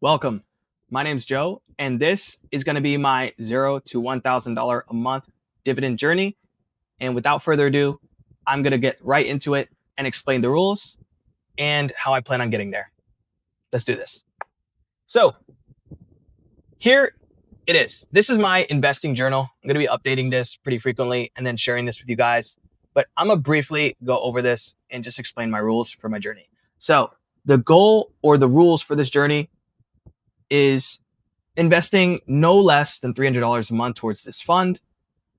Welcome. My name's Joe, and this is going to be my $0 to $1,000 a month dividend journey. And without further ado, I'm going to get right into it and explain the rules and how I plan on getting there. Let's do this. So, here it is. This is my investing journal. I'm going to be updating this pretty frequently and then sharing this with you guys. But I'm going to briefly go over this and just explain my rules for my journey. So, the goal or the rules for this journey is investing no less than $300 a month towards this fund.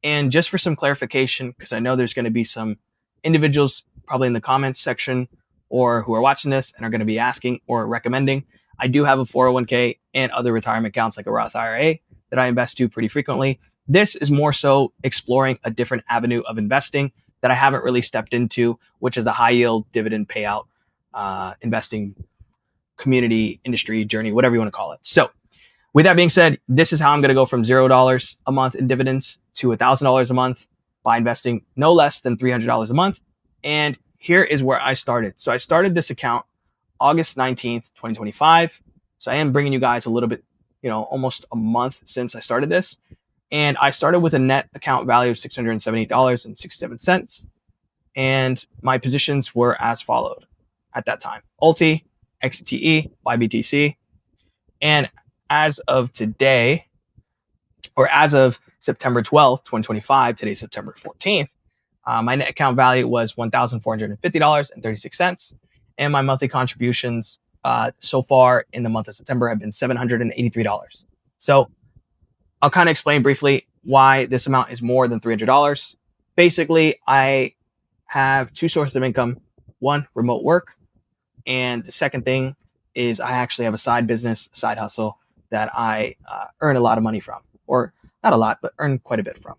And just for some clarification, because I know there's going to be some individuals probably in the comments section or who are watching this and are going to be asking or recommending, I do have a 401k and other retirement accounts like a Roth IRA that I invest to pretty frequently. This is more so exploring a different avenue of investing that I haven't really stepped into, which is the high yield dividend payout investing community industry journey, whatever you want to call it. So with that being said, this is how I'm going to go from $0 a month in dividends to $1,000 a month by investing no less than $300 a month. And here is where I started. So I started this account August 19th, 2025. So I am bringing you guys a little bit, almost a month since I started this. And I started with a net account value of $678.67. And my positions were as followed at that time: Ulti, XTE, YBTC. And as of today, or as of September 12th, 2025, today's September 14th, my net account value was $1,450.36. And my monthly contributions so far in the month of September have been $783. So I'll kind of explain briefly why this amount is more than $300. Basically, I have two sources of income: one, remote work, and the second thing is I actually have a side business, side hustle that I earn a lot of money from, or not a lot, but earn quite a bit from.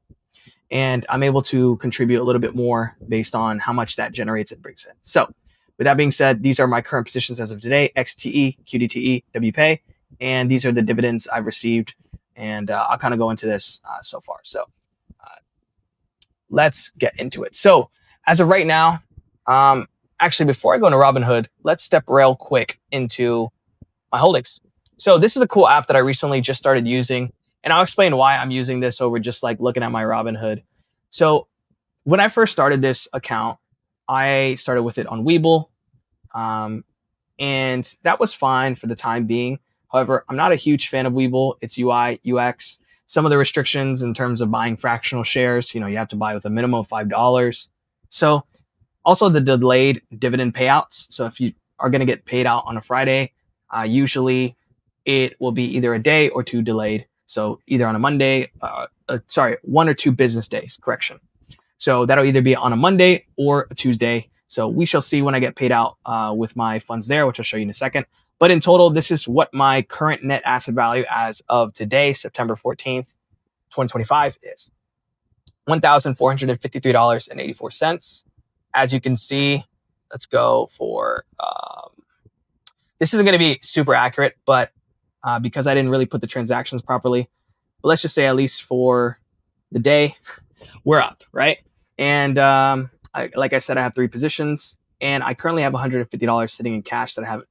And I'm able to contribute a little bit more based on how much that generates and brings in. So with that being said, these are my current positions as of today: XTE, QDTE, WPay, and these are the dividends I've received. And I'll kind of go into this so far. So let's get into it. So as of right now, actually, before I go into Robinhood, let's step real quick into my holdings. So this is a cool app that I recently just started using, and I'll explain why I'm using this over just like looking at my Robinhood. So when I first started this account, I started with it on Webull, and that was fine for the time being. However, I'm not a huge fan of Webull. Its UI, UX, some of the restrictions in terms of buying fractional shares, you have to buy with a minimum of $5. So also the delayed dividend payouts. So if you are going to get paid out on a Friday, usually it will be either a day or two delayed. So either on a Monday, 1 or 2 business days, correction. So that'll either be on a Monday or a Tuesday. So we shall see when I get paid out with my funds there, which I'll show you in a second. But in total, this is what my current net asset value as of today, September 14th, 2025 is: $1,453.84. As you can see, let's go for, this isn't going to be super accurate, but because I didn't really put the transactions properly, but let's just say at least for the day, we're up, right? And like I said, I have 3 positions, and I currently have $150 sitting in cash that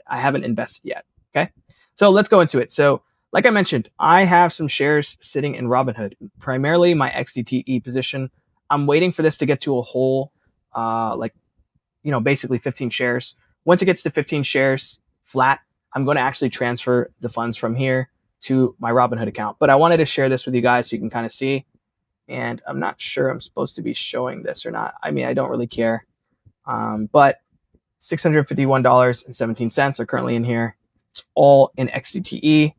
I haven't invested yet. Okay, so let's go into it. So like I mentioned, I have some shares sitting in Robinhood, primarily my XDTE position. I'm waiting for this to get to a whole, basically 15 shares. Once it gets to 15 shares flat, I'm going to actually transfer the funds from here to my Robinhood account. But I wanted to share this with you guys so you can kind of see. And I'm not sure I'm supposed to be showing this or not. I mean, I don't really care. But $651.17 are currently in here. It's all in XDTE.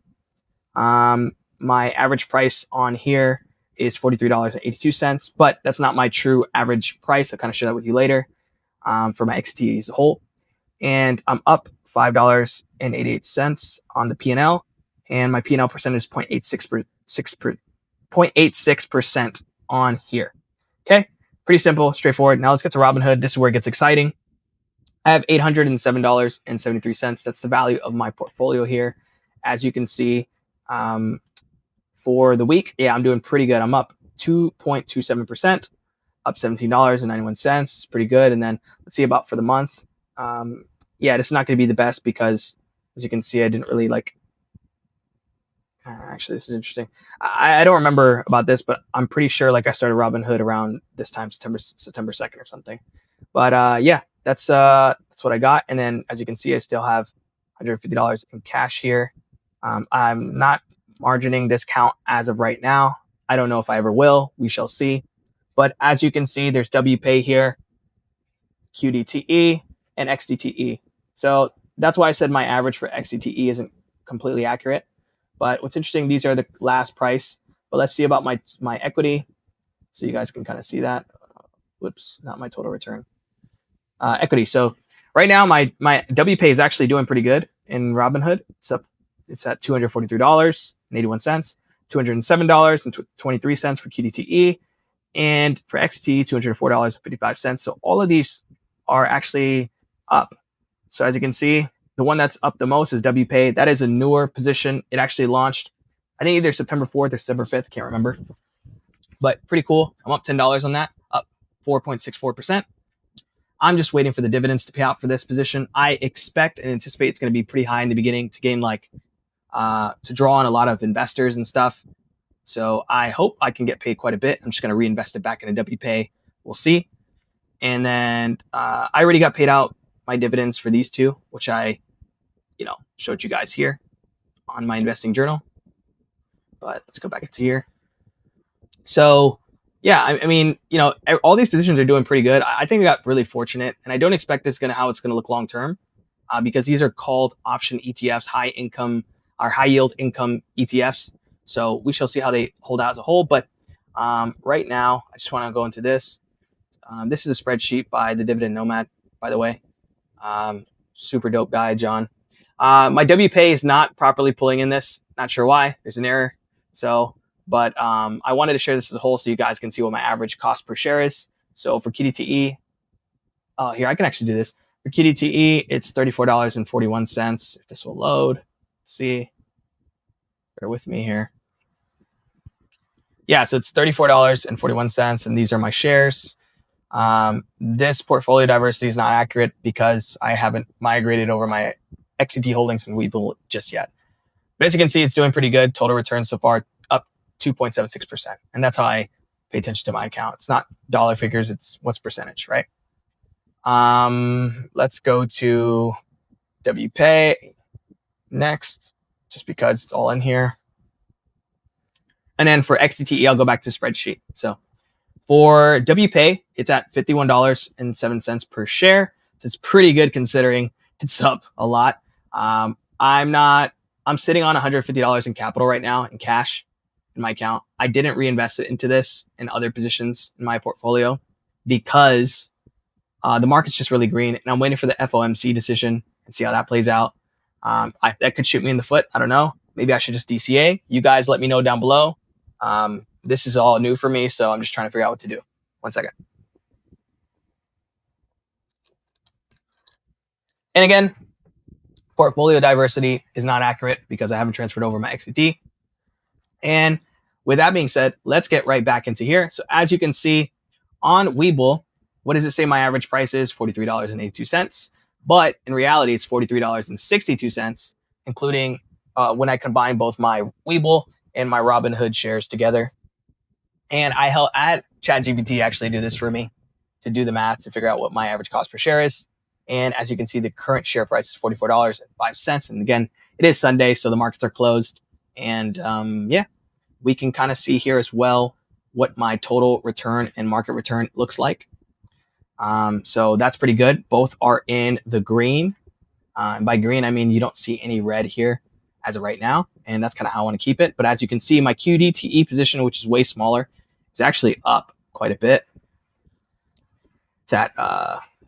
My average price on here is $43.82, but that's not my true average price. I'll kind of share that with you later for my XDTE as a whole. And I'm up $5.88 on the P&L, and my P&L percentage is 0.86% on here. Okay, pretty simple, straightforward. Now let's get to Robinhood. This is where it gets exciting. I have $807.73. That's the value of my portfolio here. As you can see, for the week, I'm doing pretty good. I'm up 2.27%, up $17.91. It's pretty good. And then let's see about for the month. This is not going to be the best because As you can see, I didn't really like. Actually, this is interesting. I don't remember about this, but I'm pretty sure like I started Robinhood around this time, September 2nd or something. But yeah, that's what I got. And then as you can see, I still have $150 in cash here. I'm not margining this count as of right now. I don't know if I ever will. We shall see. But as you can see, there's WPay here, QDTE, and XDTE. So that's why I said my average for XDTE isn't completely accurate. But what's interesting, these are the last price. But let's see about my equity. So you guys can kind of see that. Whoops, not my total return. Equity. So right now my WPay is actually doing pretty good in Robinhood. It's at $243.81, $207.23 for QDTE, and for XT $204.55. So all of these are actually up. So as you can see, the one that's up the most is WPay. That is a newer position. It actually launched, I think either September 4th or September 5th. Can't remember. But pretty cool. I'm up $10 on that, up 4.64%. I'm just waiting for the dividends to pay out for this position. I expect and anticipate it's going to be pretty high in the beginning to gain to draw on a lot of investors and stuff. So I hope I can get paid quite a bit. I'm just going to reinvest it back into WPay. We'll see. And then I already got paid out my dividends for these two, which I, showed you guys here on my investing journal. But let's go back into here. So yeah, I mean, all these positions are doing pretty good. I think we got really fortunate, and I don't expect how it's going to look long term, because these are called option ETFs, high yield income ETFs. So we shall see how they hold out as a whole. But right now, I just want to go into this. This is a spreadsheet by the Dividend Nomad, by the way. Super dope guy, John. My WPay is not properly pulling in this. Not sure why. There's an error. But I wanted to share this as a whole so you guys can see what my average cost per share is. So for QDTE, here, I can actually do this. For QDTE, it's $34.41. If this will load, let's see. Bear with me here. Yeah, so it's $34.41, and these are my shares. This portfolio diversity is not accurate because I haven't migrated over my XET holdings and Webull just yet. But as you can see, it's doing pretty good. Total return so far up 2.76%. And that's how I pay attention to my account. It's not dollar figures, it's what's percentage, right? Let's go to WPay next, just because it's all in here. And then for XDTE, I'll go back to spreadsheet. So for WPay, it's at $51.07 per share. So it's pretty good considering it's up a lot. I'm sitting on $150 in capital right now in cash in my account. I didn't reinvest it into this and other positions in my portfolio because the market's just really green, and I'm waiting for the FOMC decision and see how that plays out. That could shoot me in the foot. I don't know. Maybe I should just DCA. You guys let me know down below. This is all new for me, so I'm just trying to figure out what to do. 1 second. And again, portfolio diversity is not accurate because I haven't transferred over my XET. And with that being said, let's get right back into here. So as you can see on Webull, what does it say my average price is? $43.82. But in reality, it's $43.62, including when I combine both my Webull and my Robinhood shares together. And I had ChatGPT actually do this for me to do the math to figure out what my average cost per share is. And as you can see, the current share price is $44.05. And again, it is Sunday, so the markets are closed. And yeah, we can kind of see here as well what my total return and market return looks like. So that's pretty good. Both are in the green. And by green, I mean you don't see any red here as of right now. And that's kind of how I want to keep it. But as you can see, my QDTE position, which is way smaller, is actually up quite a bit. It's at,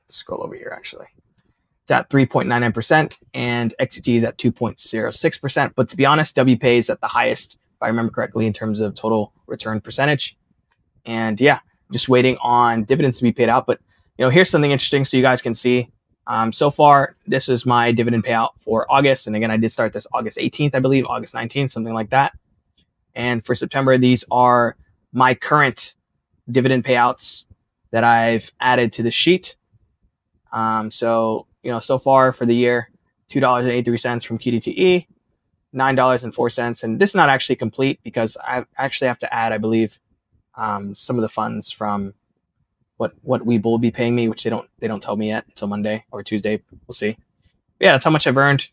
scroll over here actually. It's at 3.99% and XET is at 2.06%. But to be honest, WPay is at the highest, if I remember correctly, in terms of total return percentage. And yeah, just waiting on dividends to be paid out. But here's something interesting so you guys can see. So far, this is my dividend payout for August. And again, I did start this August 18th, I believe, August 19th, something like that. And for September, these are my current dividend payouts that I've added to the sheet. So far for the year, $2.83 from QDTE, $9.04. And this is not actually complete because I actually have to add, I believe, some of the funds from what Webull will be paying me, which they don't tell me yet until Monday or Tuesday. We'll see. But yeah, that's how much I've earned.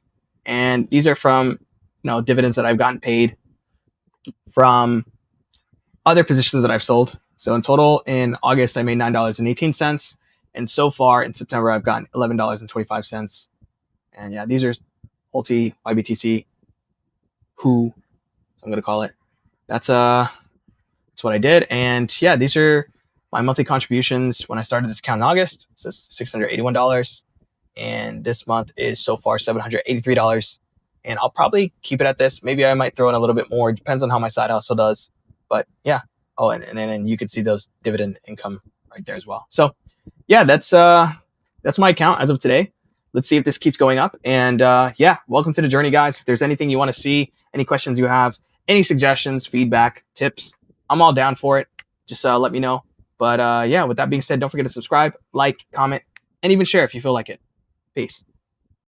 And these are from dividends that I've gotten paid from other positions that I've sold. So in total, in August, I made $9.18. And so far in September, I've gotten $11.25. And yeah, these are Ulti, YBTC, Who, I'm going to call it. That's what I did. And yeah, these are my monthly contributions when I started this account in August. So it's $681. And this month is so far $783. And I'll probably keep it at this. Maybe I might throw in a little bit more. It depends on how my side hustle does. But yeah. Oh, and then you can see those dividend income right there as well. So yeah, that's my account as of today. Let's see if this keeps going up. And yeah, welcome to the journey, guys. If there's anything you want to see, any questions you have, any suggestions, feedback, tips, I'm all down for it. Just let me know. But yeah, with that being said, don't forget to subscribe, like, comment, and even share if you feel like it. Peace.